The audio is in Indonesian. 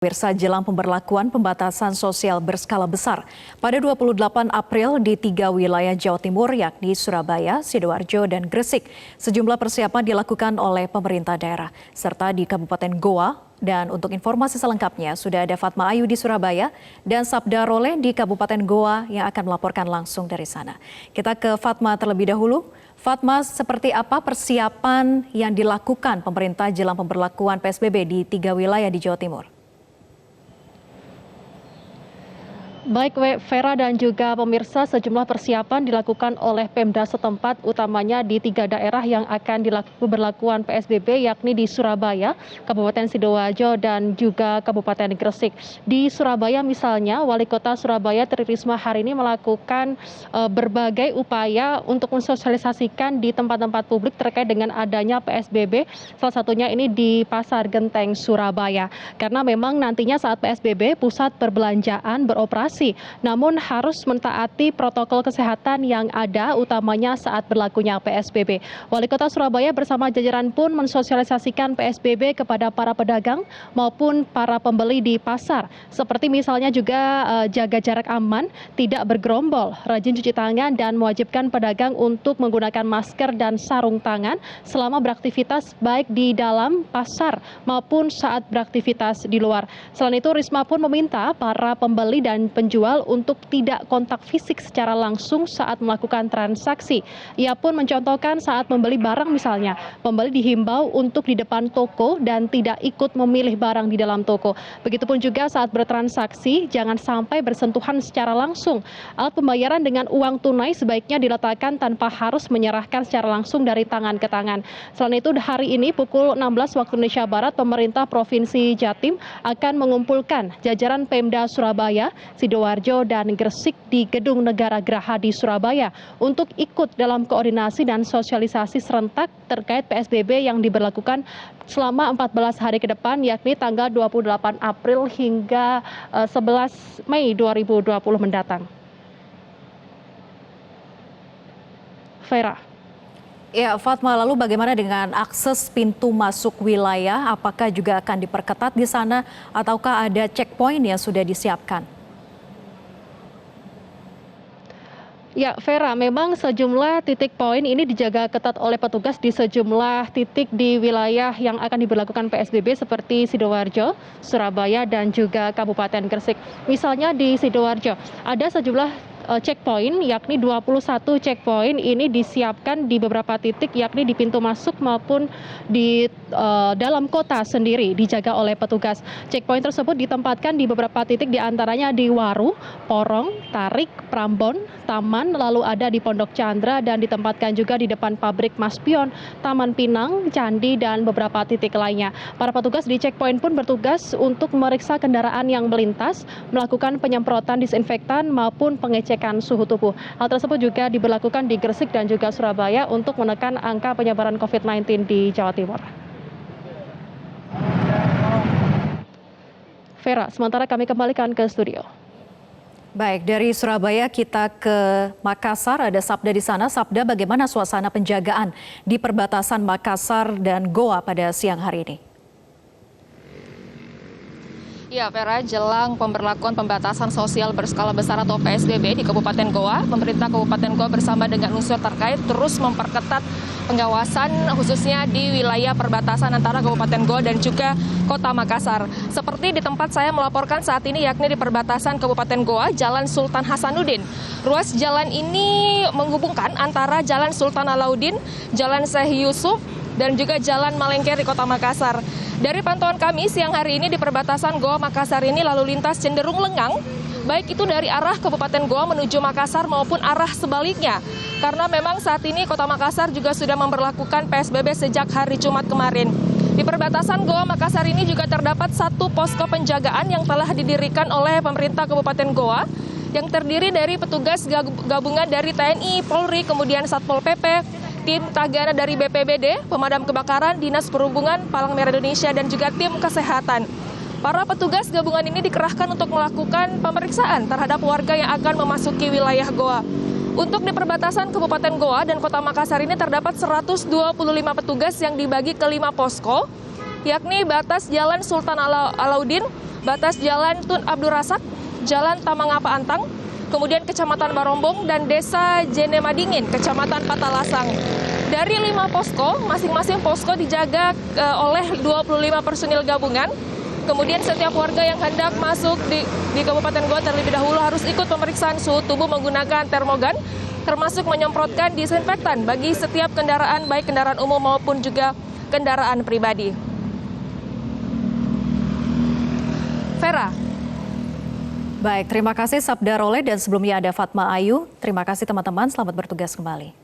Pemirsa, jelang pemberlakuan pembatasan sosial berskala besar pada 28 April di 3 wilayah Jawa Timur yakni Surabaya, Sidoarjo, dan Gresik. Sejumlah persiapan dilakukan oleh pemerintah daerah serta di Kabupaten Goa. Dan untuk informasi selengkapnya sudah ada Fatma Ayu di Surabaya dan Sabda Role di Kabupaten Goa yang akan melaporkan langsung dari sana. Kita ke Fatma terlebih dahulu. Fatma, seperti apa persiapan yang dilakukan pemerintah jelang pemberlakuan PSBB di 3 wilayah di Jawa Timur? Baik Vera dan juga pemirsa, sejumlah persiapan dilakukan oleh Pemda setempat utamanya di 3 daerah yang akan diberlakukan PSBB yakni di Surabaya, Kabupaten Sidoarjo dan juga Kabupaten Gresik. Di Surabaya misalnya, Wali Kota Surabaya Tri Risma hari ini melakukan berbagai upaya untuk mensosialisasikan di tempat-tempat publik terkait dengan adanya PSBB, salah satunya ini di Pasar Genteng Surabaya. Karena memang nantinya saat PSBB pusat perbelanjaan beroperasi, namun harus mentaati protokol kesehatan yang ada utamanya saat berlakunya PSBB. Wali Kota Surabaya bersama jajaran pun mensosialisasikan PSBB kepada para pedagang maupun para pembeli di pasar. Seperti misalnya juga jaga jarak aman, tidak bergerombol, rajin cuci tangan dan mewajibkan pedagang untuk menggunakan masker dan sarung tangan selama beraktivitas baik di dalam pasar maupun saat beraktivitas di luar. Selain itu Risma pun meminta para pembeli dan penjual untuk tidak kontak fisik secara langsung saat melakukan transaksi. Ia pun mencontohkan saat membeli barang misalnya, pembeli dihimbau untuk di depan toko dan tidak ikut memilih barang di dalam toko. Begitupun juga saat bertransaksi, jangan sampai bersentuhan secara langsung. Alat pembayaran dengan uang tunai sebaiknya diletakkan tanpa harus menyerahkan secara langsung dari tangan ke tangan. Selain itu, hari ini pukul 16 waktu Indonesia Barat, pemerintah Provinsi Jatim akan mengumpulkan jajaran Pemda Surabaya, Sidoarjo, dan Gresik di Gedung Negara Geraha di Surabaya untuk ikut dalam koordinasi dan sosialisasi serentak terkait PSBB yang diberlakukan selama 14 hari ke depan yakni tanggal 28 April hingga 11 Mei 2020 mendatang. Vera. Ya, Fatma, lalu bagaimana dengan akses pintu masuk wilayah? Apakah juga akan diperketat di sana ataukah ada checkpoint yang sudah disiapkan? Ya, Vera, memang sejumlah titik poin ini dijaga ketat oleh petugas di sejumlah titik di wilayah yang akan diberlakukan PSBB seperti Sidoarjo, Surabaya, dan juga Kabupaten Gresik. Misalnya di Sidoarjo, ada sejumlah checkpoint yakni 21 checkpoint ini disiapkan di beberapa titik yakni di pintu masuk maupun di dalam kota sendiri dijaga oleh petugas. Checkpoint tersebut ditempatkan di beberapa titik diantaranya di Waru, Porong, Tarik, Prambon, Taman, lalu ada di Pondok Chandra dan ditempatkan juga di depan pabrik Maspion, Taman Pinang, Candi, dan beberapa titik lainnya. Para petugas di checkpoint pun bertugas untuk memeriksa kendaraan yang melintas, melakukan penyemprotan disinfektan maupun pengecekan suhu tubuh. Hal tersebut juga diberlakukan di Gresik dan juga Surabaya untuk menekan angka penyebaran COVID-19 di Jawa Timur. Vera, sementara kami kembalikan ke studio. Baik, dari Surabaya kita ke Makassar, ada Sabda di sana. Sabda, bagaimana suasana penjagaan di perbatasan Makassar dan Goa pada siang hari ini? Ya, Vera, jelang pemberlakuan pembatasan sosial berskala besar atau PSBB di Kabupaten Goa, pemerintah Kabupaten Goa bersama dengan unsur terkait terus memperketat pengawasan khususnya di wilayah perbatasan antara Kabupaten Goa dan juga Kota Makassar. Seperti di tempat saya melaporkan saat ini yakni di perbatasan Kabupaten Goa, Jalan Sultan Hasanuddin. Ruas jalan ini menghubungkan antara Jalan Sultan Alauddin, Jalan Syekh Yusuf, dan juga Jalan Malengker di Kota Makassar. Dari pantauan kami siang hari ini di perbatasan Goa Makassar ini lalu lintas cenderung lengang, baik itu dari arah Kabupaten Goa menuju Makassar maupun arah sebaliknya. Karena memang saat ini Kota Makassar juga sudah memberlakukan PSBB sejak hari Jumat kemarin. Di perbatasan Goa Makassar ini juga terdapat satu posko penjagaan yang telah didirikan oleh pemerintah Kabupaten Goa yang terdiri dari petugas gabungan dari TNI, Polri, kemudian Satpol PP, tim Tagana dari BPBD, pemadam kebakaran, Dinas Perhubungan, Palang Merah Indonesia, dan juga tim kesehatan. Para petugas gabungan ini dikerahkan untuk melakukan pemeriksaan terhadap warga yang akan memasuki wilayah Goa. Untuk di perbatasan Kabupaten Goa dan Kota Makassar ini terdapat 125 petugas yang dibagi ke 5 posko, yakni batas Jalan Sultan Alauddin, batas Jalan Tun Abdul Razak, Jalan Tamangapa Antang, kemudian Kecamatan Barombong, dan Desa Jenemadingin, Kecamatan Patalasang. Dari 5 posko, masing-masing posko dijaga oleh 25 personil gabungan. Kemudian setiap warga yang hendak masuk di Kabupaten Goa terlebih dahulu harus ikut pemeriksaan suhu tubuh menggunakan termogan, termasuk menyemprotkan disinfektan bagi setiap kendaraan, baik kendaraan umum maupun juga kendaraan pribadi. Vera. Baik, terima kasih Sabda Role, dan sebelumnya ada Fatma Ayu. Terima kasih teman-teman, selamat bertugas kembali.